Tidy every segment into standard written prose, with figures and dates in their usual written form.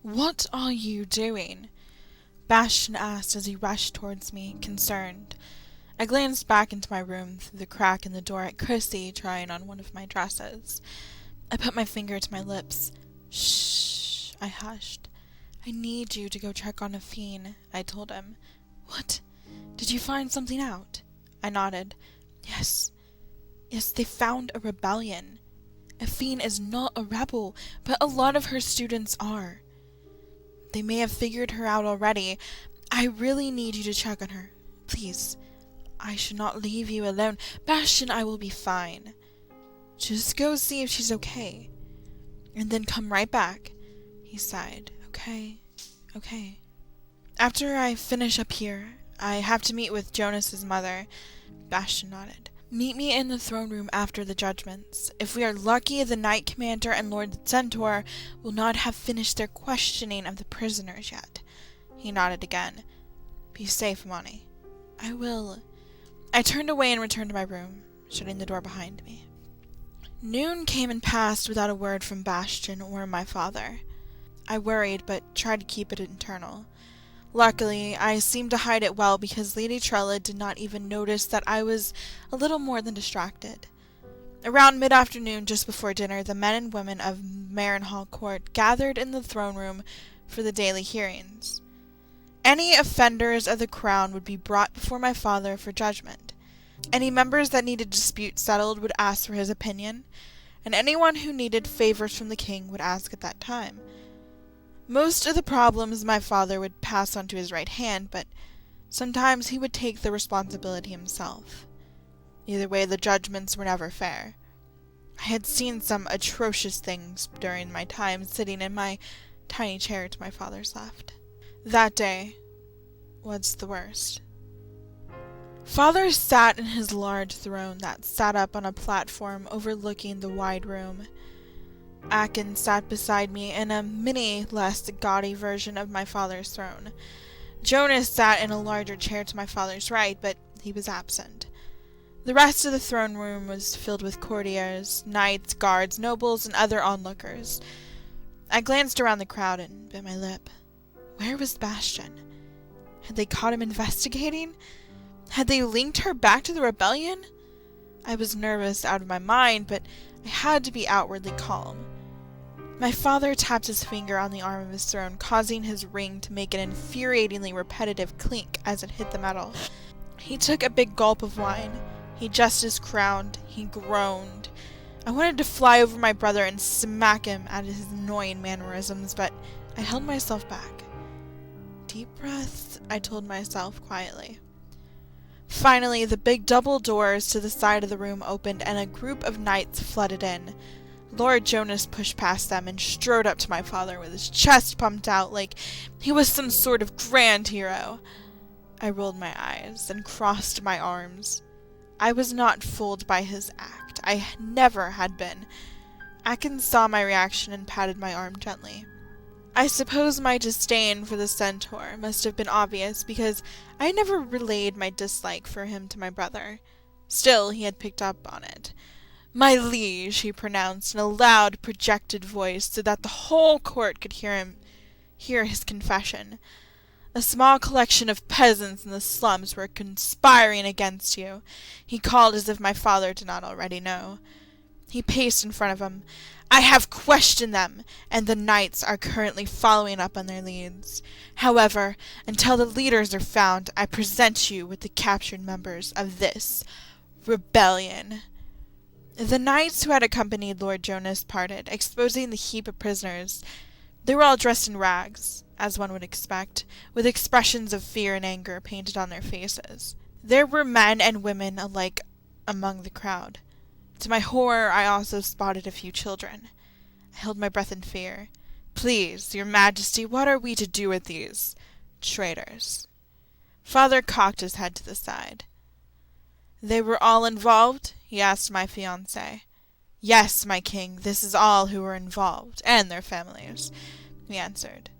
"What are you doing?" Bastion asked as he rushed towards me, concerned. I glanced back into my room through the crack in the door at Chrissy trying on one of my dresses. I put my finger to my lips. "Shh," I hushed. "I need you to go check on Afine," I told him. "What? Did you find something out?" I nodded. Yes, they found a rebellion. Afine is not a rebel, but a lot of her students are. They may have figured her out already. I really need you to check on her. Please. I should not leave you alone. Bastion, I will be fine. Just go see if she's okay. And then come right back." He sighed. Okay. "After I finish up here, I have to meet with Jonas's mother." Bastion nodded. "Meet me in the throne room after the judgments. If we are lucky, the Knight Commander and Lord Centaur will not have finished their questioning of the prisoners yet." He nodded again. "Be safe, Monty." "I will." I turned away and returned to my room, shutting the door behind me. Noon came and passed without a word from Bastion or my father. I worried, but tried to keep it internal. Luckily, I seemed to hide it well because Lady Trella did not even notice that I was a little more than distracted. Around mid-afternoon, just before dinner, the men and women of Marenhall Court gathered in the throne room for the daily hearings. Any offenders of the crown would be brought before my father for judgment. Any members that needed disputes settled would ask for his opinion, and anyone who needed favors from the king would ask at that time. Most of the problems my father would pass on to his right hand, but sometimes he would take the responsibility himself. Either way, the judgments were never fair. I had seen some atrocious things during my time sitting in my tiny chair to my father's left. That day was the worst. Father sat in his large throne that sat up on a platform overlooking the wide room. Akin sat beside me in a mini, less gaudy version of my father's throne. Jonas sat in a larger chair to my father's right, but he was absent. The rest of the throne room was filled with courtiers, knights, guards, nobles, and other onlookers. I glanced around the crowd and bit my lip. Where was Bastion? Had they caught him investigating? Had they linked her back to the rebellion? I was nervous out of my mind, but I had to be outwardly calm. My father tapped his finger on the arm of his throne, causing his ring to make an infuriatingly repetitive clink as it hit the metal. He took a big gulp of wine. He adjusted his crown. He groaned. I wanted to fly over my brother and smack him at his annoying mannerisms, but I held myself back. Deep breaths, I told myself quietly. Finally, the big double doors to the side of the room opened and a group of knights flooded in. Lord Jonas pushed past them and strode up to my father with his chest pumped out like he was some sort of grand hero. I rolled my eyes and crossed my arms. I was not fooled by his act. I never had been. Akin saw my reaction and patted my arm gently. I suppose my disdain for the centaur must have been obvious because I never relayed my dislike for him to my brother. Still, he had picked up on it. "My liege," he pronounced in a loud, projected voice so that the whole court could hear his confession. "A small collection of peasants in the slums were conspiring against you," he called as if my father did not already know. He paced in front of him. "I have questioned them, and the knights are currently following up on their leads. However, until the leaders are found, I present you with the captured members of this rebellion." The knights who had accompanied Lord Jonas parted, exposing the heap of prisoners. They were all dressed in rags, as one would expect, with expressions of fear and anger painted on their faces. There were men and women alike among the crowd. To my horror, I also spotted a few children. I held my breath in fear. "Please, your majesty, what are we to do with these traitors?" Father cocked his head to the side. "They were all involved?" he asked my fiancé. "Yes, my king, this is all who were involved, and their families," he answered.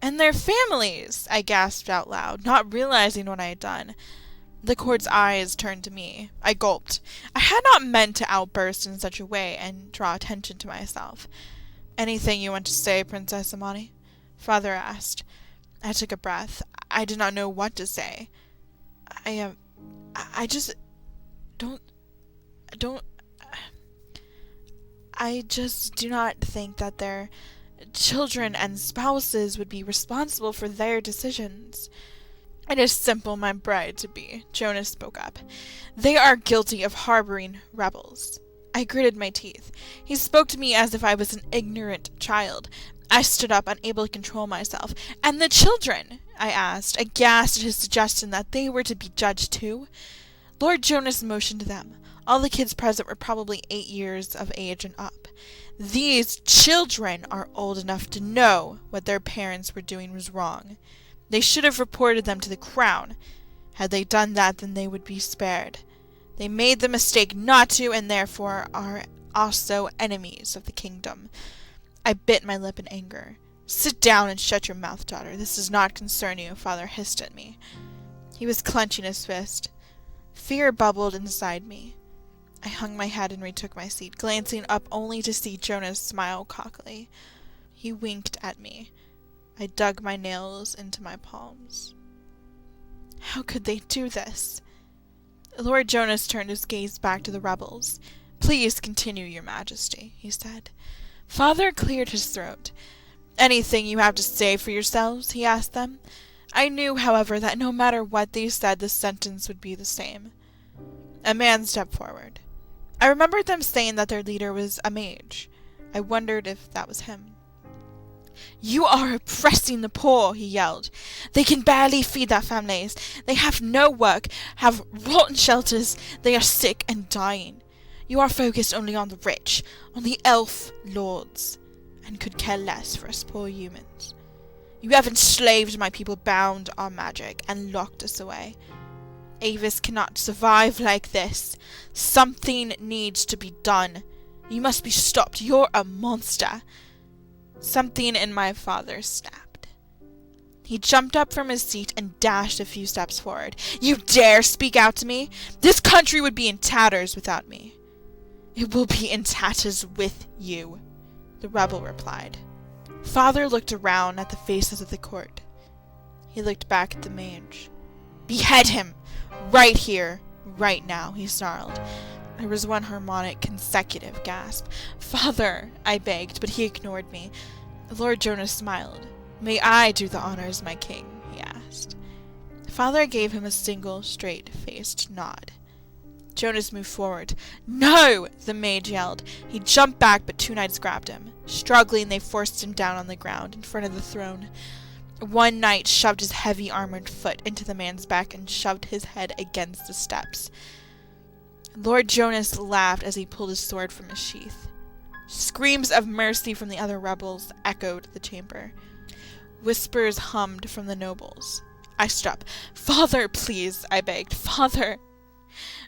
"And their families!" I gasped out loud, not realizing what I had done. The court's eyes turned to me. I gulped. I had not meant to outburst in such a way and draw attention to myself. "Anything you want to say, Princess Amani?" Father asked. I took a breath. I did not know what to say. I just don't, don't, I just do not think that their children and spouses would be responsible for their decisions. It is simple, my bride-to-be, Jonas spoke up. They are guilty of harboring rebels. I gritted my teeth. He spoke to me as if I was an ignorant child. I stood up, unable to control myself. And the children? I asked, aghast at his suggestion that they were to be judged too. Lord Jonas motioned to them. All the kids present were probably 8 years of age and up. These children are old enough to know what their parents were doing was wrong. They should have reported them to the crown. Had they done that, then they would be spared. They made the mistake not to, and therefore are also enemies of the kingdom. I bit my lip in anger. Sit down and shut your mouth, daughter. This does not concern you, Father hissed at me. He was clenching his fist. Fear bubbled inside me. I hung my head and retook my seat, glancing up only to see Jonas smile cockily. He winked at me. I dug my nails into my palms. How could they do this? Lord Jonas turned his gaze back to the rebels. Please continue, your majesty, he said. Father cleared his throat. Anything you have to say for yourselves? He asked them. I knew, however, that no matter what they said, the sentence would be the same. A man stepped forward. I remembered them saying that their leader was a mage. I wondered if that was him. You are oppressing the poor, he yelled. They can barely feed their families. They have no work, have rotten shelters. They are sick and dying. You are focused only on the rich, on the elf lords, and could care less for us poor humans. You have enslaved my people, bound our magic, and locked us away. Avis cannot survive like this. Something needs to be done. You must be stopped. You're a monster. Something in my father snapped. He jumped up from his seat and dashed a few steps forward. You dare speak out to me? This country would be in tatters without me. It will be in tatters with you, the rebel replied. Father looked around at the faces of the court. He looked back at the mage. Behead him! Right here, right now, he snarled. There was one harmonic, consecutive gasp. Father, I begged, but he ignored me. Lord Jonas smiled. May I do the honors, my king? He asked. Father gave him a single, straight-faced nod. Jonas moved forward. No! The mage yelled. He jumped back, but 2 knights grabbed him. Struggling, they forced him down on the ground in front of the throne. One knight shoved his heavy armored foot into the man's back and shoved his head against the steps. Lord Jonas laughed as he pulled his sword from his sheath. Screams of mercy from the other rebels echoed the chamber. Whispers hummed from the nobles. I stood up. Father, please, I begged. Father!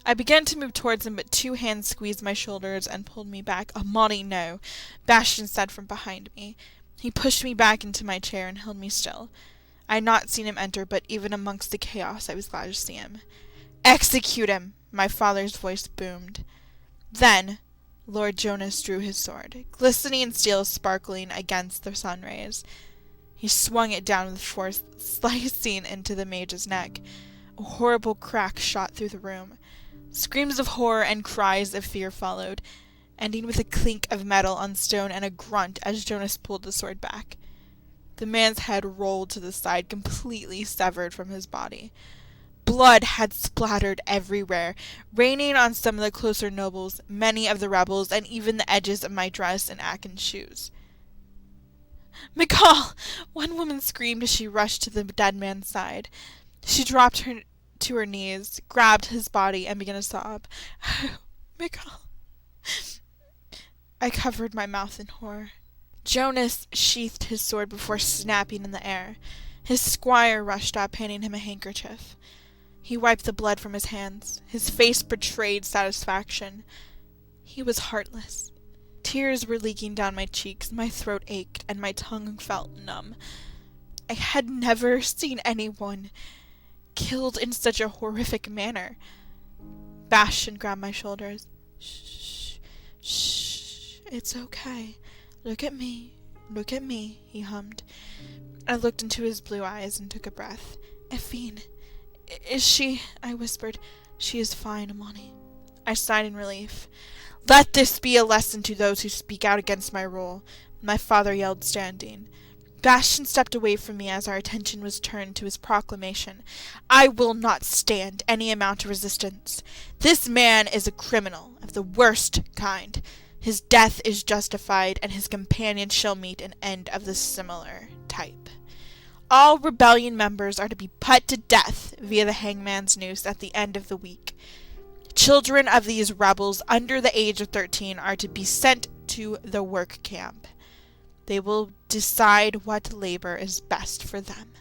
I began to move towards him, but 2 hands squeezed my shoulders and pulled me back. Amani, no, Bastion said from behind me. He pushed me back into my chair and held me still. I had not seen him enter, but even amongst the chaos I was glad to see him. Execute him! My father's voice boomed. Then Lord Jonas drew his sword, glistening steel sparkling against the sun rays. He swung it down with force, slicing into the mage's neck. A horrible crack shot through the room. Screams of horror and cries of fear followed, ending with a clink of metal on stone and a grunt as Jonas pulled the sword back. The man's head rolled to the side, completely severed from his body. Blood had splattered everywhere, raining on some of the closer nobles, many of the rebels, and even the edges of my dress and Akin's shoes. "Mikal!" One woman screamed as she rushed to the dead man's side. She dropped her to her knees, grabbed his body, and began to sob. "Mikal!" I covered my mouth in horror. Jonas sheathed his sword before snapping in the air. His squire rushed up, handing him a handkerchief. He wiped the blood from his hands. His face betrayed satisfaction. He was heartless. Tears were leaking down my cheeks, my throat ached, and my tongue felt numb. I had never seen anyone killed in such a horrific manner. Bastion grabbed my shoulders. "Shh, shh, it's okay. Look at me, he hummed. I looked into his blue eyes and took a breath. Effine, is she? I whispered. She is fine, Amani. I sighed in relief. Let this be a lesson to those who speak out against my rule, my father yelled, standing. Bastian stepped away from me as our attention was turned to his proclamation. I will not stand any amount of resistance. This man is a criminal of the worst kind. His death is justified, and his companions shall meet an end of the similar type. All rebellion members are to be put to death via the hangman's noose at the end of the week. Children of these rebels under the age of 13 are to be sent to the work camp. They will decide what labor is best for them.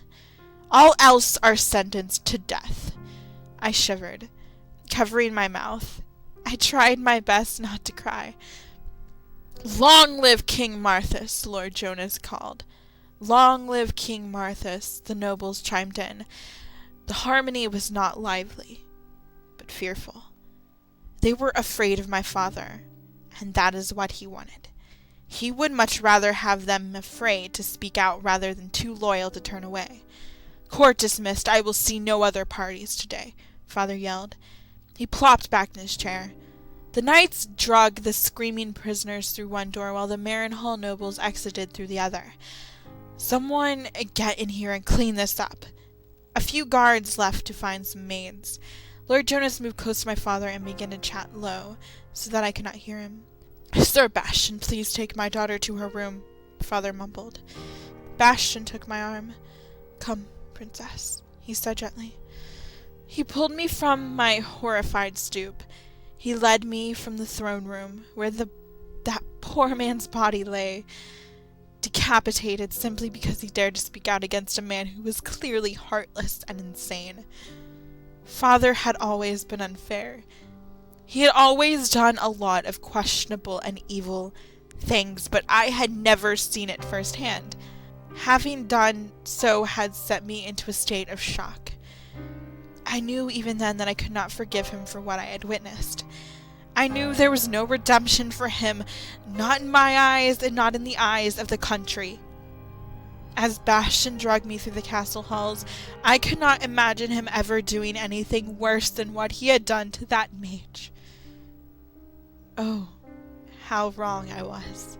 All else are sentenced to death. I shivered, covering my mouth. I tried my best not to cry. Long live King Marthas, Lord Jonas called. Long live King Marthas, the nobles chimed in. The harmony was not lively, but fearful. They were afraid of my father, and that is what he wanted. He would much rather have them afraid to speak out rather than too loyal to turn away. Court dismissed. I will see no other parties today, Father yelled. He plopped back in his chair. The knights dragged the screaming prisoners through one door while the Marenhall nobles exited through the other. Someone get in here and clean this up. A few guards left to find some maids. Lord Jonas moved close to my father and began to chat low, so that I could not hear him. Sir Bastian, please take my daughter to her room, Father mumbled. Bastian took my arm. Come, princess, he said gently. He pulled me from my horrified stoop. He led me from the throne room, where that poor man's body lay, decapitated simply because he dared to speak out against a man who was clearly heartless and insane. Father had always been unfair. He had always done a lot of questionable and evil things, but I had never seen it firsthand. Having done so had set me into a state of shock. I knew even then that I could not forgive him for what I had witnessed. I knew there was no redemption for him, not in my eyes and not in the eyes of the country. As Bastian dragged me through the castle halls, I could not imagine him ever doing anything worse than what he had done to that mage. Oh, how wrong I was.